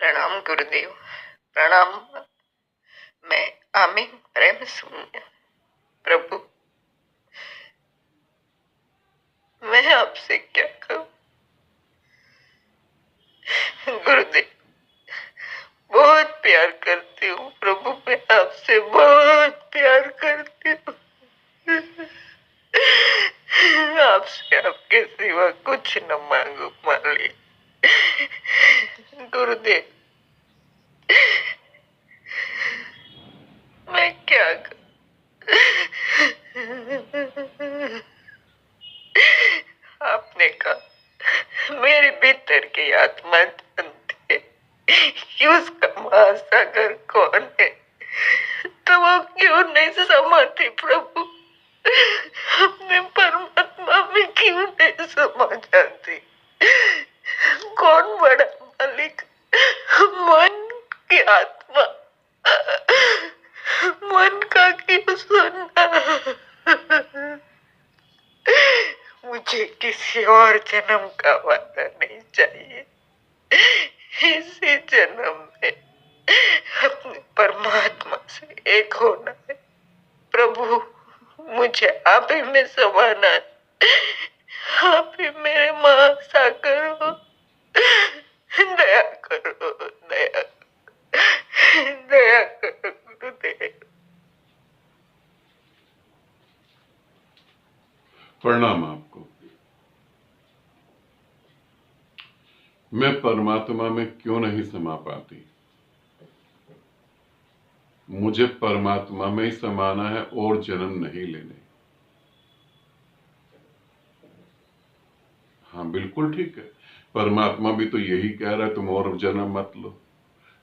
प्रणाम गुरुदेव। प्रणाम। मैं आमी प्रेम शून्य। प्रभु, मैं आपसे क्या कहूँ। गुरुदेव, बहुत प्यार करती हूँ प्रभु, मैं आपसे बहुत प्यार करती हूँ। आपसे आपके सिवा कुछ न मांगू मालिक। गुरुदेव, मैं क्या करूं। आपने कहा मेरे भीतर की आत्मा जानती है कि उसका महासागर कौन है, तो वो क्यों नहीं समाती प्रभु। अपने परमात्मा में क्यों नहीं समा जाती। कौन बड़ा मालिक, मन की आत्मा, मन का क्यों सुनना। मुझे किसी और जन्म का वादा नहीं चाहिए। इसी जन्म में अपने परमात्मा से एक होना है। प्रभु, मुझे आप ही में समाना है। आप ही मेरे महासागर हो। दया करो, दया दया करो गुरुदेव। प्रणाम आपको। मैं परमात्मा में क्यों नहीं समा पाती। मुझे परमात्मा में ही समाना है और जन्म नहीं लेने। हाँ, बिल्कुल ठीक है। परमात्मा भी तो यही कह रहा है, तुम और जन्म मत लो।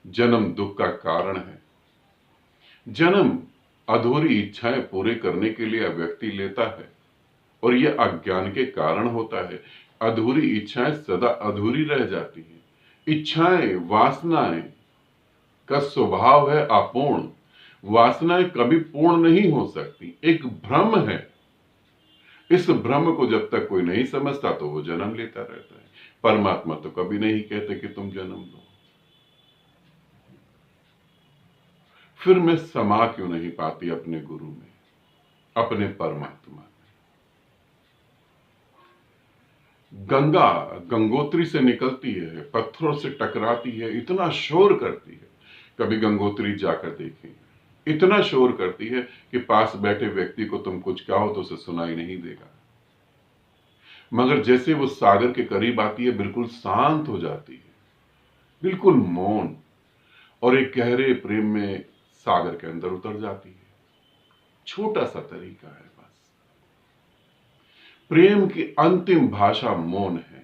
जन्म दुख का कारण है। जन्म अधूरी इच्छाएं पूरे करने के लिए व्यक्ति लेता है और यह अज्ञान के कारण होता है। अधूरी इच्छाएं सदा अधूरी रह जाती हैं। इच्छाएं, वासनाएं का स्वभाव है अपूर्ण। वासनाएं कभी पूर्ण नहीं हो सकती, एक भ्रम है। इस भ्रम को जब तक कोई नहीं समझता तो वो जन्म लेता रहता है। परमात्मा तो कभी नहीं कहते कि तुम जन्म लो। फिर मैं समा क्यों नहीं पाती अपने गुरु में, अपने परमात्मा में। गंगा गंगोत्री से निकलती है, पत्थरों से टकराती है, इतना शोर करती है। कभी गंगोत्री जाकर देखें, इतना शोर करती है कि पास बैठे व्यक्ति को तुम कुछ कहो तो उसे सुनाई नहीं देगा। मगर जैसे वो सागर के करीब आती है, बिल्कुल शांत हो जाती है, बिल्कुल मौन, और एक गहरे प्रेम में सागर के अंदर उतर जाती है। छोटा सा तरीका है बस। प्रेम की अंतिम भाषा मौन है।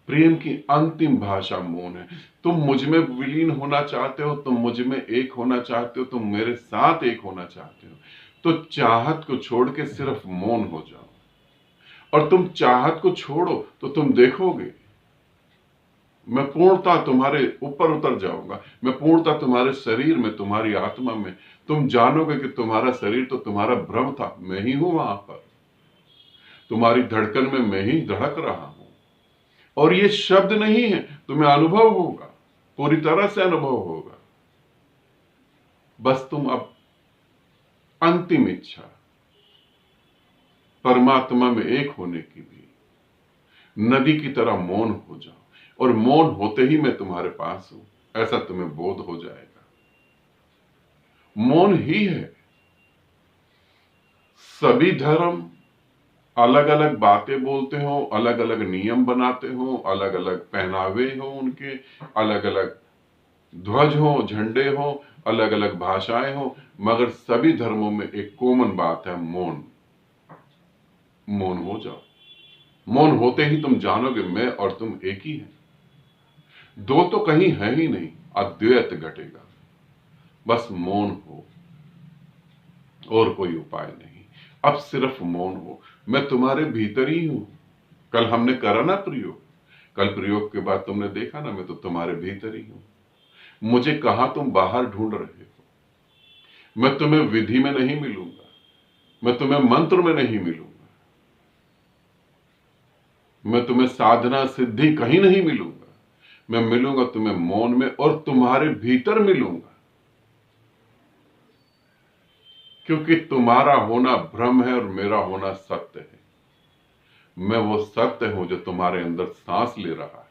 प्रेम की अंतिम भाषा मौन है। तुम मुझ में विलीन होना चाहते हो, तुम मुझ में एक होना चाहते हो, तुम मेरे साथ एक होना चाहते हो, तो चाहत को छोड़ के सिर्फ मौन हो जाओ। और तुम चाहत को छोड़ो तो तुम देखोगे मैं पूर्णता तुम्हारे ऊपर उतर जाऊंगा। मैं पूर्णता तुम्हारे शरीर में, तुम्हारी आत्मा में। तुम जानोगे कि तुम्हारा शरीर तो तुम्हारा भ्रम था, मैं ही हूं वहां पर। तुम्हारी धड़कन में मैं ही धड़क रहा हूं। और ये शब्द नहीं है, तुम्हें अनुभव होगा, पूरी तरह से अनुभव होगा। बस तुम अब अंतिम इच्छा परमात्मा में एक होने की भी नदी की तरह मौन हो जाओ, और मौन होते ही मैं तुम्हारे पास हूं, ऐसा तुम्हें बोध हो जाएगा। मौन ही है। सभी धर्म अलग अलग बातें बोलते हो, अलग अलग नियम बनाते हो, अलग अलग पहनावे हो उनके, अलग अलग ध्वज हो, झंडे हो, अलग अलग भाषाएं हो, मगर सभी धर्मों में एक कॉमन बात है, मौन। मौन हो जाओ। मौन होते ही तुम जानोगे मैं और तुम एक ही हैं। दो तो कहीं है ही नहीं, अद्वैत घटेगा। बस मौन हो, और कोई उपाय नहीं। अब सिर्फ मौन हो। मैं तुम्हारे भीतर ही हूं। कल हमने करा ना प्रयोग, कल प्रयोग के बाद तुमने देखा ना, मैं तो तुम्हारे भीतर ही हूं। मुझे कहां तुम बाहर ढूंढ रहे हो। मैं तुम्हें विधि में नहीं मिलूंगा, मैं तुम्हें मंत्र में नहीं मिलूंगा, मैं तुम्हें साधना सिद्धि कहीं नहीं मिलूंगा। मैं मिलूंगा तुम्हें मौन में और तुम्हारे भीतर मिलूंगा, क्योंकि तुम्हारा होना भ्रम है और मेरा होना सत्य है। मैं वो सत्य हूं जो तुम्हारे अंदर सांस ले रहा है।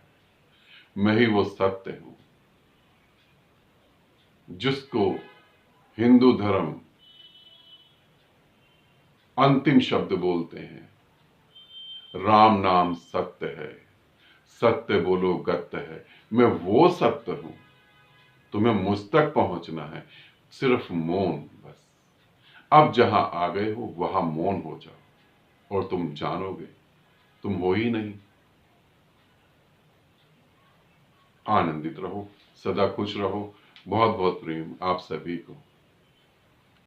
मैं ही वो सत्य हूं जिसको हिंदू धर्म अंतिम शब्द बोलते हैं, राम नाम सत्य है, सत्य बोलो गत्य है। मैं वो सत्य हूं। तुम्हें मुझ तक पहुंचना है, सिर्फ मौन बस। अब जहां आ गए हो वहां मौन हो जाओ और तुम जानोगे तुम हो ही नहीं। आनंदित रहो, सदा खुश रहो। बहुत बहुत प्रेम आप सभी को।